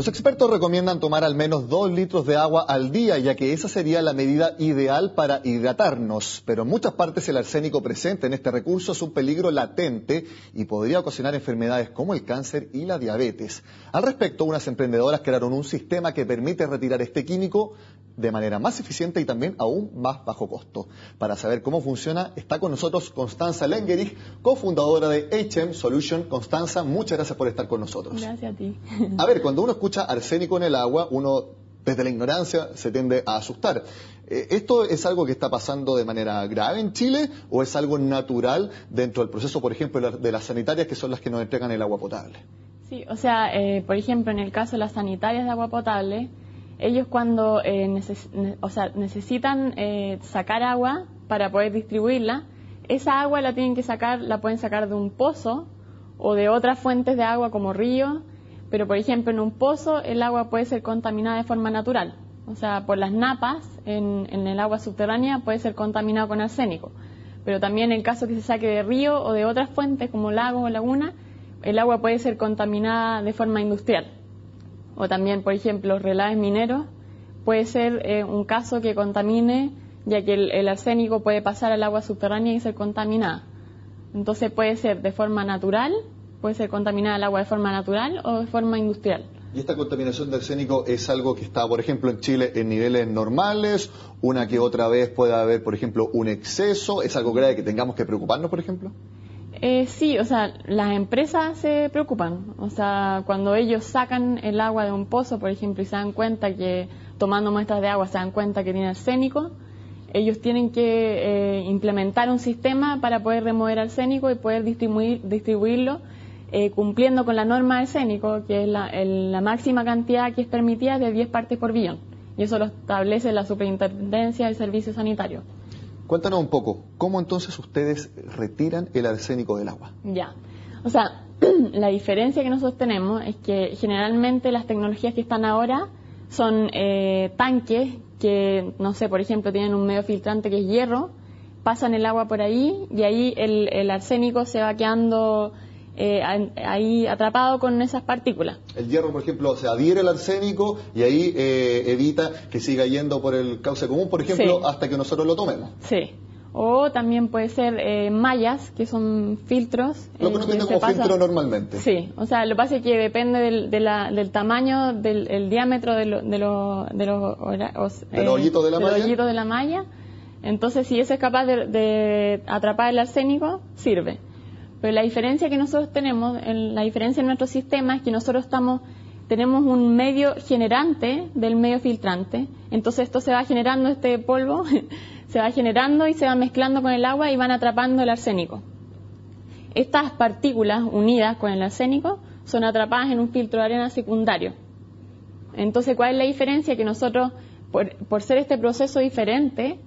Los expertos recomiendan tomar al menos 2 litros de agua al día, ya que esa sería la medida ideal para hidratarnos. Pero en muchas partes el arsénico presente en este recurso es un peligro latente y podría ocasionar enfermedades como el cáncer y la diabetes. Al respecto, unas emprendedoras crearon un sistema que permite retirar este químico de manera más eficiente y también a un más bajo costo. Para saber cómo funciona, está con nosotros Constanza Lengerich, cofundadora de HM Solution. Constanza, muchas gracias por estar con nosotros. Gracias a ti. A ver, cuando uno escucha arsénico en el agua, uno desde la ignorancia se tiende a asustar. ¿Esto es algo que está pasando de manera grave en Chile o es algo natural dentro del proceso, por ejemplo, de las sanitarias, que son las que nos entregan el agua potable? Sí, o sea, por ejemplo, en el caso de las sanitarias de agua potable, ellos cuando necesitan sacar agua para poder distribuirla, esa agua la tienen que sacar, la pueden sacar de un pozo o de otras fuentes de agua como río, pero por ejemplo en un pozo el agua puede ser contaminada de forma natural, o sea, por las napas en el agua subterránea puede ser contaminado con arsénico, pero también en caso que se saque de río o de otras fuentes como lagos o laguna, el agua puede ser contaminada de forma industrial. O también, por ejemplo, los relaves mineros, puede ser un caso que contamine, ya que el arsénico puede pasar al agua subterránea y ser contaminada. Entonces puede ser de forma natural, puede ser contaminada el agua de forma natural o de forma industrial. ¿Y esta contaminación de arsénico es algo que está, por ejemplo, en Chile en niveles normales? ¿Una que otra vez puede haber, por ejemplo, un exceso? ¿Es algo grave que tengamos que preocuparnos, por ejemplo? Sí, o sea, las empresas se preocupan. O sea, cuando ellos sacan el agua de un pozo, por ejemplo, y se dan cuenta que, tomando muestras de agua, se dan cuenta que tiene arsénico, ellos tienen que implementar un sistema para poder remover arsénico y poder distribuirlo cumpliendo con la norma de arsénico, que es la máxima cantidad que es permitida de 10 partes por billón. Y eso lo establece la Superintendencia del Servicio Sanitario. Cuéntanos un poco, ¿cómo entonces ustedes retiran el arsénico del agua? Ya, o sea, la diferencia que nosotros tenemos es que generalmente las tecnologías que están ahora son tanques que, no sé, por ejemplo, tienen un medio filtrante que es hierro, pasan el agua por ahí y ahí el arsénico se va quedando ahí atrapado con esas partículas. El hierro, por ejemplo, se adhiere al arsénico y ahí evita que siga yendo por el cauce común, por ejemplo, sí, hasta que nosotros lo tomemos. Sí. O también puede ser mallas, que son filtros. Lo que uno tiene como filtro normalmente. Sí, o sea, lo que pasa es que depende del tamaño, del diámetro de los hoyitos de la malla. Entonces, si ese es capaz de atrapar el arsénico, sirve. Pero la diferencia que nosotros tenemos, la diferencia en nuestro sistema es que nosotros tenemos un medio generante del medio filtrante. Entonces esto se va generando, este polvo, se va generando y se va mezclando con el agua y van atrapando el arsénico. Estas partículas unidas con el arsénico son atrapadas en un filtro de arena secundario. Entonces, ¿cuál es la diferencia? Que nosotros, por ser este proceso diferente,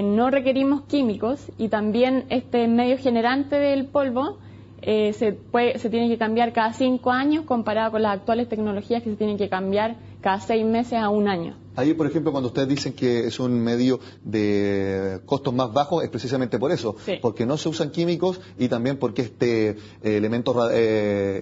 no requerimos químicos y también este medio generante del polvo se tiene que cambiar cada 5 años comparado con las actuales tecnologías que se tienen que cambiar cada 6 meses a 1 año. Ahí, por ejemplo, cuando ustedes dicen que es un medio de costos más bajos, es precisamente por eso, sí, porque no se usan químicos y también porque este elemento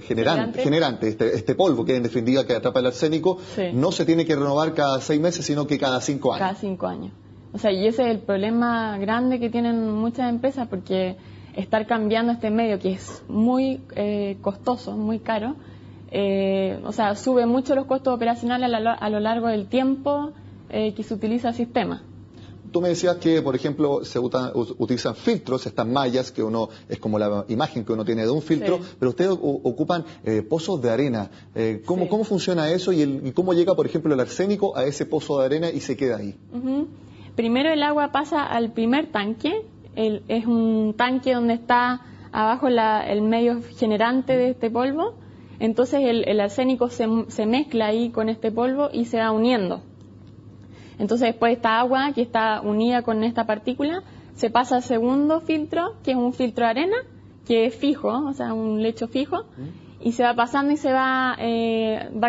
generante, este polvo que en definitiva que atrapa el arsénico, sí, no se tiene que renovar cada 6 meses, sino que cada 5 años. Cada 5 años. O sea, y ese es el problema grande que tienen muchas empresas, porque estar cambiando este medio, que es muy costoso, muy caro, o sea, sube mucho los costos operacionales a lo largo del tiempo que se utiliza el sistema. Tú me decías que, por ejemplo, se utilizan filtros, estas mallas, que es como la imagen que uno tiene de un filtro, sí, pero ustedes ocupan pozos de arena. ¿Cómo funciona eso y cómo llega, por ejemplo, el arsénico a ese pozo de arena y se queda ahí? Primero el agua pasa al primer tanque, es un tanque donde está abajo el medio generante de este polvo, entonces el arsénico se mezcla ahí con este polvo y se va uniendo. Entonces después esta agua que está unida con esta partícula se pasa al segundo filtro, que es un filtro de arena, que es fijo, o sea, un lecho fijo, y se va pasando y se va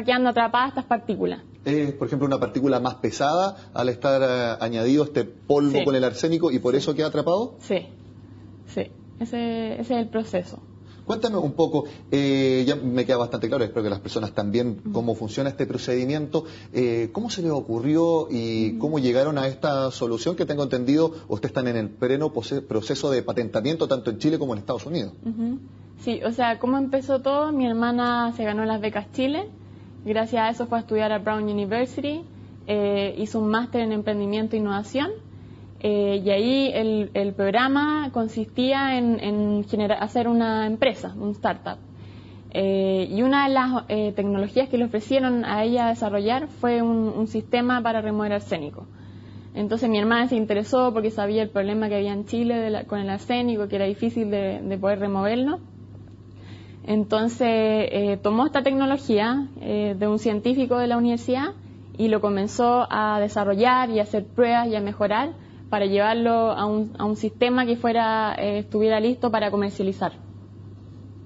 quedando atrapada estas partículas. Es, por ejemplo, una partícula más pesada al estar añadido este polvo, sí, con el arsénico y por eso queda atrapado. Sí, sí, ese es el proceso. Cuéntame un poco, ya me queda bastante claro, espero que las personas también, cómo funciona este procedimiento, cómo se les ocurrió y cómo llegaron a esta solución que tengo entendido, ustedes están en el pleno proceso de patentamiento tanto en Chile como en Estados Unidos. Sí, o sea, ¿cómo empezó todo? Mi hermana se ganó las becas Chile, gracias a eso fue a estudiar a Brown University, hizo un máster en emprendimiento e innovación. Y ahí el programa consistía en hacer una empresa, un startup. Y una de las tecnologías que le ofrecieron a ella desarrollar fue un sistema para remover arsénico. Entonces mi hermana se interesó porque sabía el problema que había en Chile con el arsénico, que era difícil de poder removerlo. Entonces tomó esta tecnología de un científico de la universidad y lo comenzó a desarrollar y a hacer pruebas y a mejorar para llevarlo a un sistema que estuviera listo para comercializar.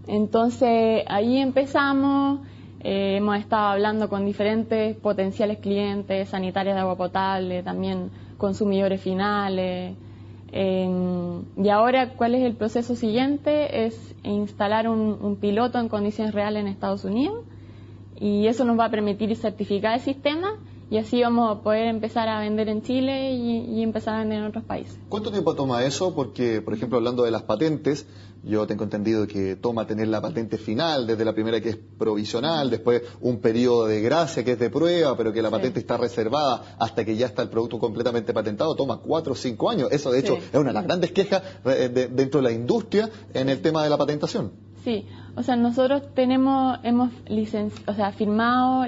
Entonces ahí empezamos, hemos estado hablando con diferentes potenciales clientes, sanitarias de agua potable, también consumidores finales. Y ahora, ¿cuál es el proceso siguiente? Es instalar un piloto en condiciones reales en Estados Unidos, y eso nos va a permitir certificar el sistema. Y así vamos a poder empezar a vender en Chile y empezar a vender en otros países. ¿Cuánto tiempo toma eso? Porque, por ejemplo, hablando de las patentes, yo tengo entendido que toma tener la patente final, desde la primera que es provisional, después un periodo de gracia que es de prueba, pero que la patente está reservada hasta que ya está el producto completamente patentado, toma 4 o 5 años. Eso, de hecho, es una de las grandes quejas dentro de la industria en el tema de la patentación. Sí, o sea, nosotros hemos firmado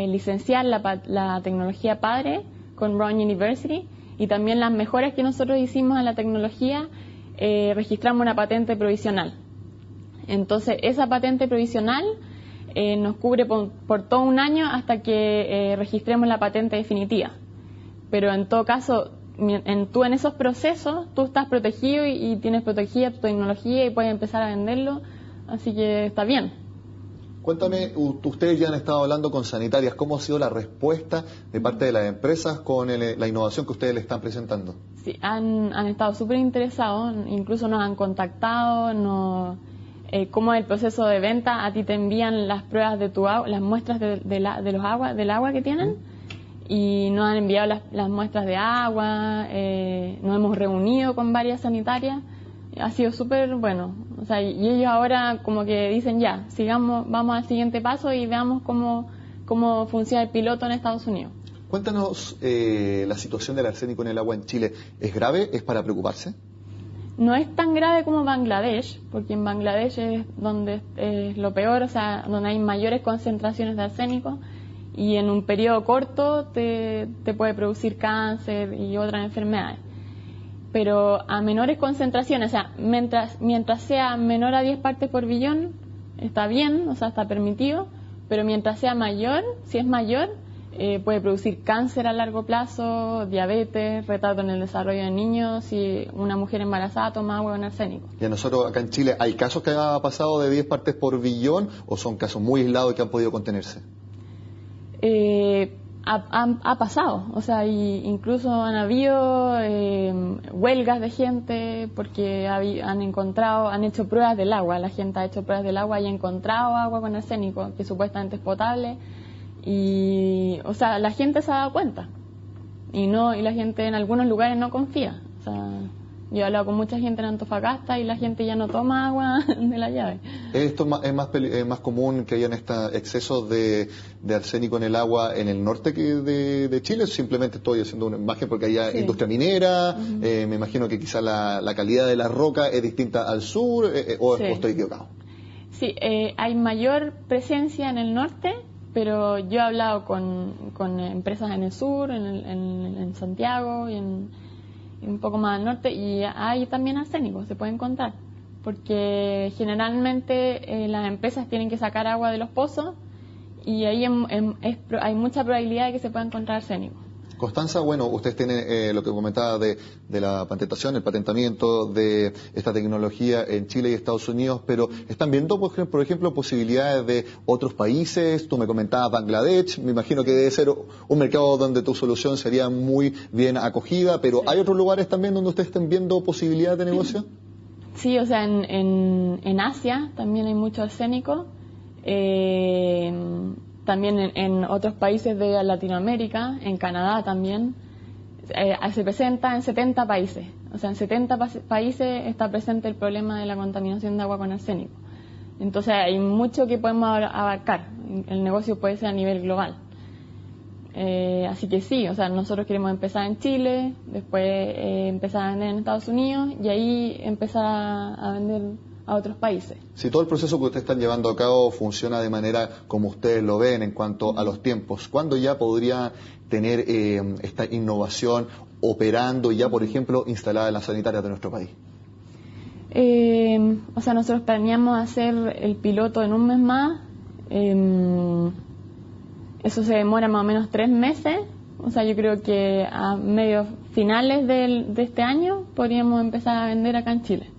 licenciar la tecnología padre con Brown University, y también las mejoras que nosotros hicimos en la tecnología, registramos una patente provisional. Entonces, esa patente provisional nos cubre por todo un año hasta que registremos la patente definitiva. Pero en todo caso, en esos procesos, tú estás protegido y tienes protegida tu tecnología y puedes empezar a venderlo. Así que está bien. Cuéntame, ustedes ya han estado hablando con sanitarias, ¿cómo ha sido la respuesta de parte de las empresas con la innovación que ustedes le están presentando? Sí, han estado súper interesados, incluso nos han contactado, cómo es el proceso de venta. A ti te envían las pruebas de tu agua, las muestras del agua que tienen, y nos han enviado las muestras de agua, nos hemos reunido con varias sanitarias. Ha sido súper bueno, o sea, y ellos ahora como que dicen ya, vamos al siguiente paso y veamos cómo funciona el piloto en Estados Unidos. Cuéntanos, la situación del arsénico en el agua en Chile, ¿es grave? ¿Es para preocuparse? No es tan grave como Bangladesh, porque en Bangladesh es donde es lo peor, o sea, donde hay mayores concentraciones de arsénico, y en un periodo corto te puede producir cáncer y otras enfermedades. Pero a menores concentraciones, o sea, mientras sea menor a 10 partes por billón, está bien, o sea, está permitido, pero mientras sea mayor, si es mayor, puede producir cáncer a largo plazo, diabetes, retardo en el desarrollo de niños, si una mujer embarazada toma agua con arsénico. ¿Y a nosotros acá en Chile hay casos que ha pasado de 10 partes por billón o son casos muy aislados y que han podido contenerse? Ha pasado, o sea, incluso han habido huelgas de gente porque han hecho pruebas del agua, la gente ha hecho pruebas del agua y ha encontrado agua con arsénico que supuestamente es potable, y, o sea, la gente se ha dado cuenta y la gente en algunos lugares no confía. O sea, yo he hablado con mucha gente en Antofagasta y la gente ya no toma agua de la llave. ¿Esto es más común que hayan excesos de arsénico en el agua en el norte que de Chile? Simplemente estoy haciendo una imagen porque hay industria minera, me imagino que quizá la calidad de la roca es distinta al sur, o estoy equivocado. Sí, hay mayor presencia en el norte, pero yo he hablado con empresas en el sur, en Santiago y un poco más al norte, y hay también arsénico, se puede encontrar, porque generalmente las empresas tienen que sacar agua de los pozos y ahí hay mucha probabilidad de que se pueda encontrar arsénico. Constanza, bueno, ustedes tienen lo que comentaba de la patentación, el patentamiento de esta tecnología en Chile y Estados Unidos, pero ¿están viendo, por ejemplo, posibilidades de otros países? Tú me comentabas Bangladesh, me imagino que debe ser un mercado donde tu solución sería muy bien acogida, pero ¿hay otros lugares también donde ustedes estén viendo posibilidades de negocio? Sí, o sea, en Asia también hay mucho arsénico, también en otros países de Latinoamérica, en Canadá también, se presenta en 70 países. O sea, en 70 países está presente el problema de la contaminación de agua con arsénico. Entonces hay mucho que podemos abarcar. El negocio puede ser a nivel global. Así que sí, o sea, nosotros queremos empezar en Chile, después empezar a vender en Estados Unidos y ahí empezar a vender a otros países. Si todo el proceso que ustedes están llevando a cabo funciona de manera como ustedes lo ven en cuanto a los tiempos, ¿cuándo ya podría tener esta innovación operando y ya, por ejemplo, instalada en las sanitarias de nuestro país? O sea, nosotros planeamos hacer el piloto en un mes más. Eso se demora más o menos 3 meses. O sea, yo creo que a medios finales de este año podríamos empezar a vender acá en Chile.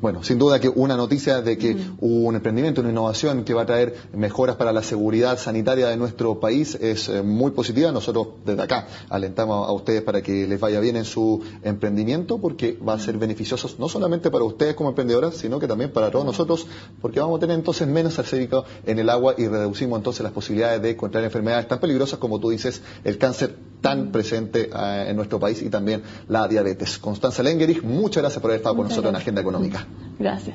Bueno, sin duda que una noticia de que un emprendimiento, una innovación que va a traer mejoras para la seguridad sanitaria de nuestro país es muy positiva. Nosotros desde acá alentamos a ustedes para que les vaya bien en su emprendimiento, porque va a ser beneficioso no solamente para ustedes como emprendedoras, sino que también para todos nosotros, porque vamos a tener entonces menos arsénico en el agua y reducimos entonces las posibilidades de contraer enfermedades tan peligrosas como tú dices, el cáncer tan presente en nuestro país y también la diabetes. Constanza Lengerich, muchas gracias por haber estado con nosotros en Agenda Económica. Gracias.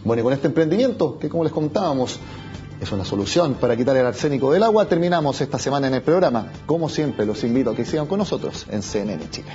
Bueno, y con este emprendimiento, que como les contábamos, es una solución para quitar el arsénico del agua, terminamos esta semana en el programa. Como siempre, los invito a que sigan con nosotros en CNN Chile.